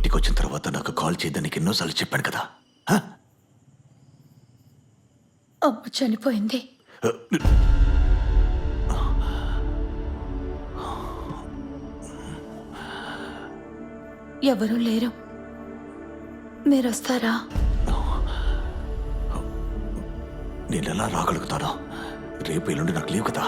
ఇంటికి వచ్చిన తర్వాత నాకు కాల్ చేయడానికి ఎన్నోసార్లు చెప్పాను కదా. అమ్మ చనిపోయింది. ఎవరూ లేరు, మీరొస్తారా? నేను ఎలా రాగలుగుతాను? రేపు ఎల్లుండి నాకు లేవు కదా.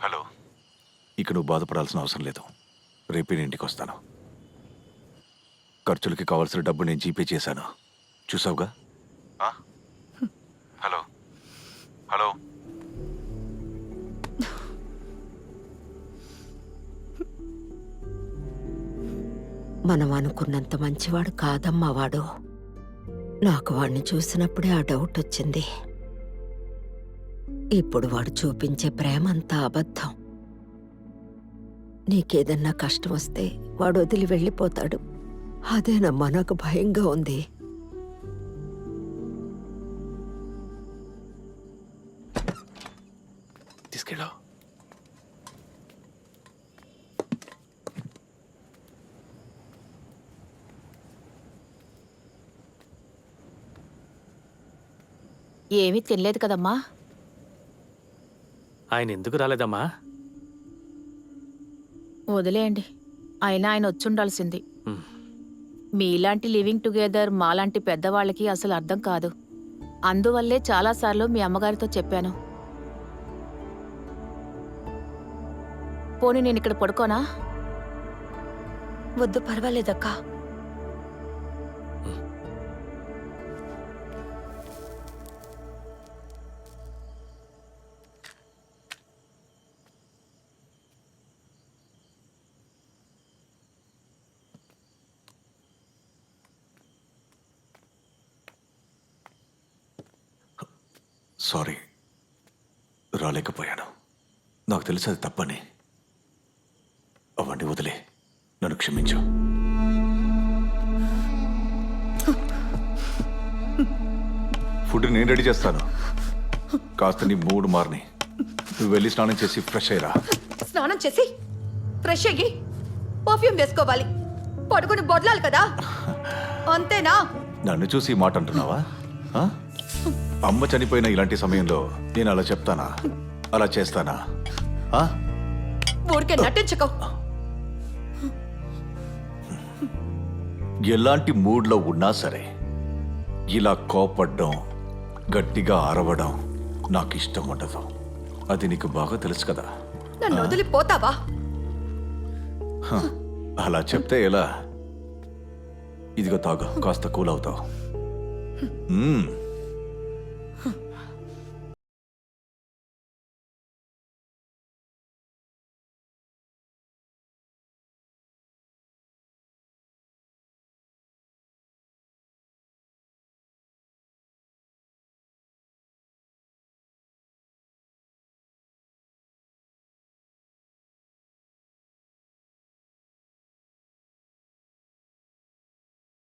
హలో, ఇక నువ్వు బాధపడాల్సిన అవసరం లేదు. రేపే నేను ఇంటికి వస్తాను. ఖర్చులకి కావాల్సిన డబ్బు నేను జీపే చేశాను, చూసావుగా. హలో హలో మనం అనుకున్నంత మంచివాడు కాదమ్మా వాడు. నాకు వాడిని చూసినప్పుడే ఆ డౌట్ వచ్చింది. ఇప్పుడు వాడు చూపించే ప్రేమంతా అబద్ధం. నీకేదన్నా కష్టం వస్తే వాడు వదిలి వెళ్ళిపోతాడు. అదేనమ్మా నాకు భయంగా ఉంది. తీసుకెళ్ళా. ఏమీ తినలేదు కదమ్మా. ఆయన ఎందుకు రాలేదమ్మా? వదిలేయండి, అయినా ఆయన వచ్చుండాల్సింది. మీలాంటి లివింగ్ టుగెదర్ మాలాంటి పెద్దవాళ్ళకి అసలు అర్థం కాదు. అందువల్లే చాలాసార్లు మీ అమ్మగారితో చెప్పాను. పోనీ నేను ఇక్కడ పడుకోనా? వద్దు, పర్వాలేదక్కా. సారీ, రాలేకపోయాను. నాకు తెలుసు అది తప్పని. అవన్నీ వదిలే, నన్ను క్షమించు. ఫుడ్ నేను రెడీ చేస్తాను. కాస్త నీ మూడు మారని. నువ్వు వెళ్ళి స్నానం చేసి ఫ్రెష్ అయ్యరా. స్నానం చేసి ఫ్రెష్ అయ్యి పర్ఫ్యూమ్ వేసుకోవాలి, పడుకుని బొడ్లాలి కదా, అంతేనా? నన్ను చూసి ఈ మాట అంటున్నావా? అమ్మ చనిపోయిన ఇలాంటి సమయంలో నేను అలా చెప్తానా? అలా చేస్తానా? ఊరికే నటించకు. ఎలాంటి మూడ్లో ఉన్నా సరే ఇలా కోపడ్డం, గట్టిగా అరవడం నాకు ఇష్టం ఉండదు. అది నీకు బాగా తెలుసు కదా. నన్ను వదిలిపోతావా? అలా చెప్తే ఎలా? ఇదిగో తాగు, కాస్త కూల్ అవుతావు.